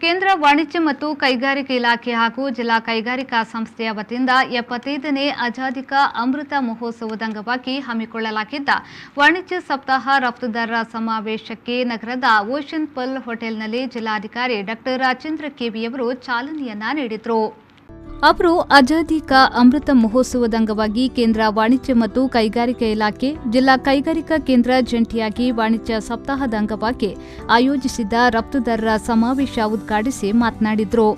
ಕೇಂದ್ರ ವಾಣಿಜ್ಯ ಮತ್ತು ಕೈಗಾರಿಕೆ ಇಲಾಖೆ ಹಾಗೂ ಜಿಲ್ಲಾ ಕೈಗಾರಿಕಾ ಸಂಸ್ಥೆಯ ವತಿಯಿಂದ 75ನೇ ಆಜಾದಿ ಕಾ ಅಮೃತ ಮಹೋತ್ಸವದ ಅಂಗವಾಗಿ ಹಮ್ಮಿಕೊಳ್ಳಲಾಗಿದ್ದ ವಾಣಿಜ್ಯ ಸಪ್ತಾಹ ರಫ್ತುದಾರರ ಸಮಾವೇಶಕ್ಕೆ ನಗರದ ಓಷನ್ ಪರ್ಲ್ ಹೋಟೆಲ್ನಲ್ಲಿ ಜಿಲ್ಲಾಧಿಕಾರಿ ಡಾ ರಾಜೇಂದ್ರ ಕೆವಿಯವರು ಚಾಲನೆಯನ್ನ ನೀಡಿದರು. ಅವರು ಆಜಾದಿ ಕಾ ಅಮೃತ ಮಹೋತ್ಸವದ ಅಂಗವಾಗಿ ಕೇಂದ್ರ ವಾಣಿಜ್ಯ ಮತ್ತು ಕೈಗಾರಿಕಾ ಇಲಾಖೆ, ಜಿಲ್ಲಾ ಕೈಗಾರಿಕಾ ಕೇಂದ್ರ ಜಂಟಿಯಾಗಿ ವಾಣಿಜ್ಯ ಸಪ್ತಾಹದ ಅಂಗವಾಗಿ ಆಯೋಜಿಸಿದ್ದ ರಫ್ತುದಾರರ ಸಮಾವೇಶ ಉದ್ಘಾಟಿಸಿ ಮಾತನಾಡಿದರು.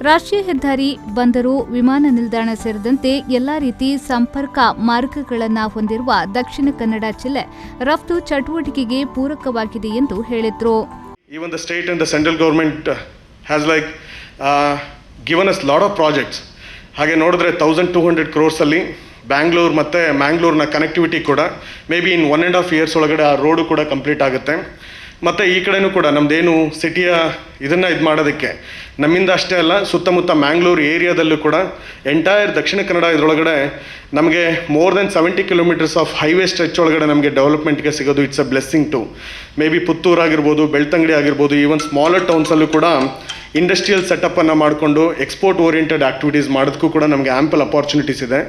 ರಾಷ್ಟ್ರೀಯ ಹೆದ್ದಾರಿ, ಬಂದರು, ವಿಮಾನ ನಿಲ್ದಾಣ ಸೇರಿದಂತೆ ಎಲ್ಲಾ ರೀತಿ ಸಂಪರ್ಕ ಮಾರ್ಗಗಳನ್ನು ಹೊಂದಿರುವ ದಕ್ಷಿಣ ಕನ್ನಡ ಜಿಲ್ಲೆ ರಫ್ತು ಚಟುವಟಿಕೆಗೆ ಪೂರಕವಾಗಿದೆ ಎಂದು ಹೇಳಿದರು. Even the state and the central government has given us lot of projects. ಹಾಗೆ ನೋಡಿದ್ರೆ 1200 crores ಅಲ್ಲಿ ಬ್ಯಾಂಗ್ಳೂರ್ ಮತ್ತು ಮ್ಯಾಂಗ್ಳೂರ್ನ ಕನೆಕ್ಟಿವಿಟಿ ಕೂಡ ಮೇ ಬಿ ಇನ್ 1.5 years ಒಳಗಡೆ ಆ ರೋಡು ಕೂಡ ಕಂಪ್ಲೀಟ್ ಆಗುತ್ತೆ. ಮತ್ತು ಈ ಕಡೆನೂ ಕೂಡ ನಮ್ಮದೇನು ಸಿಟಿಯ ಇದನ್ನು ಇದು ಮಾಡೋದಕ್ಕೆ ನಮ್ಮಿಂದ ಅಷ್ಟೇ ಅಲ್ಲ, ಸುತ್ತಮುತ್ತ ಮ್ಯಾಂಗ್ಳೂರು ಏರಿಯಾದಲ್ಲೂ ಕೂಡ ಎಂಟೈರ್ ದಕ್ಷಿಣ ಕನ್ನಡ ಇದರೊಳಗಡೆ ನಮಗೆ more than 70 kilometers of highway stretch ಒಳಗಡೆ ನಮಗೆ ಡೆವಲಪ್ಮೆಂಟ್ಗೆ ಸಿಗೋದು it's a blessing too. May be Puttur ಆಗಿರ್ಬೋದು, ಬೆಳ್ತಂಗಡಿ ಆಗಿರ್ಬೋದು, ಈವನ್ ಸ್ಮಾಲರ್ ಟೌನ್ಸಲ್ಲೂ ಕೂಡ ಇಂಡಸ್ಟ್ರಿಯಲ್ ಸೆಟಪ್ಪನ್ನು ಮಾಡಿಕೊಂಡು ಎಕ್ಸ್ಪೋರ್ಟ್ ಓರಿಯೆಂಟೆಡ್ ಆ್ಯಕ್ಟಿವಿಟೀಸ್ ಮಾಡೋದಕ್ಕೂ ಕೂಡ ನಮಗೆ ಆ್ಯಂಪಲ್ ಅಪಾರ್ಚುನಿಟೀಸ್ ಇದೆ.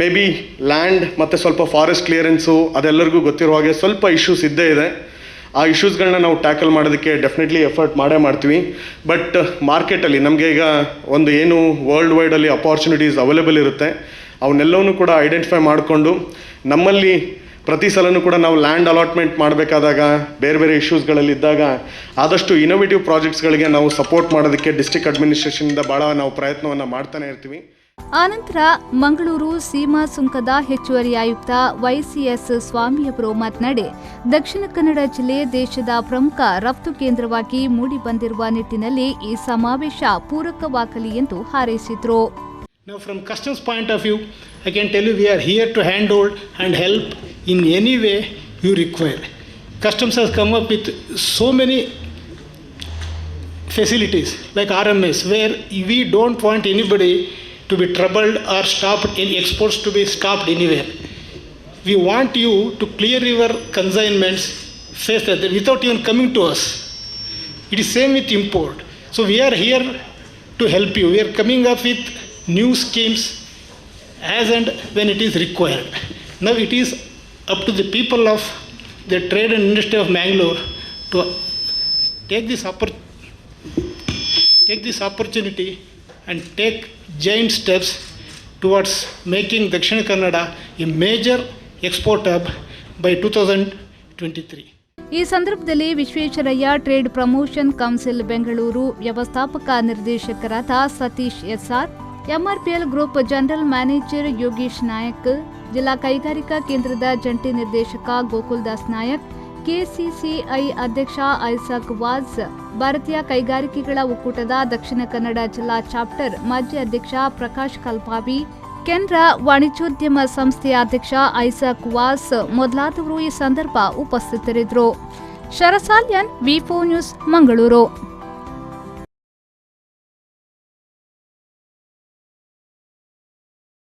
ಮೇ ಬಿ ಲ್ಯಾಂಡ್ ಮತ್ತು ಸ್ವಲ್ಪ ಫಾರೆಸ್ಟ್ ಕ್ಲಿಯರೆನ್ಸು ಅದೆಲ್ಲರಿಗೂ ಗೊತ್ತಿರೋ ಹಾಗೆ ಸ್ವಲ್ಪ ಇಶ್ಯೂಸ್ ಇದ್ದೇ ಇದೆ. ಆ ಇಶ್ಯೂಸ್ಗಳನ್ನ ನಾವು ಟ್ಯಾಕಲ್ ಮಾಡೋದಕ್ಕೆ ಡೆಫಿನೆಟ್ಲಿ ಎಫರ್ಟ್ ಮಾಡ್ತೀವಿ. ಬಟ್ ಮಾರ್ಕೆಟಲ್ಲಿ ನಮಗೆ ಈಗ ಒಂದು ಏನು ವರ್ಲ್ಡ್ ವೈಡಲ್ಲಿ ಅಪಾರ್ಚುನಿಟೀಸ್ ಅವೈಲೇಬಲ್ ಇರುತ್ತೆ, ಅವನ್ನೆಲ್ಲವನ್ನೂ ಕೂಡ ಐಡೆಂಟಿಫೈ ಮಾಡಿಕೊಂಡು ನಮ್ಮಲ್ಲಿ ಪ್ರತಿ ಸಲನೂ ಕೂಡ ನಾವು ಲ್ಯಾಂಡ್ ಅಲಾಟ್ಮೆಂಟ್ ಮಾಡಬೇಕಾದಾಗ ಬೇರೆ ಬೇರೆ ಇಶ್ಯೂಸ್ಗಳಲ್ಲಿ ಇದ್ದಾಗ ಆದಷ್ಟು ಇನೋವೇಟಿವ್ ಪ್ರಾಜೆಕ್ಟ್ಸ್ಗಳಿಗೆ ನಾವು ಸಪೋರ್ಟ್ ಮಾಡೋದಕ್ಕೆ ಡಿಸ್ಟ್ರಿಕ್ಟ್ ಅಡ್ಮಿನಿಸ್ಟ್ರೇಷನಿಂದ ಭಾಳ ನಾವು ಪ್ರಯತ್ನವನ್ನು ಮಾಡ್ತಾನೆ ಇರ್ತೀವಿ. ಆನಂತರ ಮಂಗಳೂರು ಸೀಮಾ ಸುಂಕದ ಹೆಚ್ಚುವರಿ ಆಯುಕ್ತ YCS ಸ್ವಾಮಿಯವರು ಮಾತನಾಡಿ, ದಕ್ಷಿಣ ಕನ್ನಡ ಜಿಲ್ಲೆ ದೇಶದ ಪ್ರಮುಖ ರಫ್ತು ಕೇಂದ್ರವಾಗಿ ಮೂಡಿಬಂದಿರುವ ನಿಟ್ಟಿನಲ್ಲಿ ಈ ಸಮಾವೇಶ ಪೂರಕವಾಗಲಿ ಎಂದು ಹಾರೈಸಿದರು. Now from customs point of view, I can tell you we are here to handhold and help in any way you require. Customs has come up with so many facilities like RMS, where we don't want anybody to be troubled or stopped in exports to be stopped anywhere. We want you to clear your consignments face that without even coming to us. It is same with import. So we are here to help you. We are coming up with new schemes as and when it is required. Now it is up to the people of the trade and industry of Mangalore to take this opportunity and take giant steps towards making Dakshina Kannada a major export hub by 2023. ಈ ಸಂದರ್ಭದಲ್ಲಿ Visvesvaraya trade promotion council Bengaluru ವ್ಯವಸ್ಥಾಪಕ ನಿರ್ದೇಶಕರಾದ Satish SR, MRPL group general manager Yogesh Nayak, ಜಿಲ್ಲಾ ಕೈಗಾರಿಕಾ ಕೇಂದ್ರದ ಜಂಟಿ ನಿರ್ದೇಶಕ Gokuldas Nayak, KCCI ಅಧ್ಯಕ್ಷ ಐಸಾಕ್ ವಾಜ್, ಭಾರತೀಯ ಕೈಗಾರಿಕೆಗಳ ಒಕ್ಕೂಟದ ದಕ್ಷಿಣ ಕನ್ನಡ ಜಿಲ್ಲಾ ಚಾಪ್ಟರ್ ಮಾಜಿ ಅಧ್ಯಕ್ಷ ಪ್ರಕಾಶ್ ಕಲ್ಪಾವಿ, ಕೇಂದ್ರ ವಾಣಿಜ್ಯೋದ್ಯಮ ಸಂಸ್ಥೆಯ ಅಧ್ಯಕ್ಷ ಐಸಾಕ್ ವಾಸ್ ಮೊದಲಾದವರು ಈ ಸಂದರ್ಭ ಉಪಸ್ಥಿತರಿದ್ದರು. ಶರಸಾಲ್ಯನ್, V4 ನ್ಯೂಸ್, ಮಂಗಳೂರು.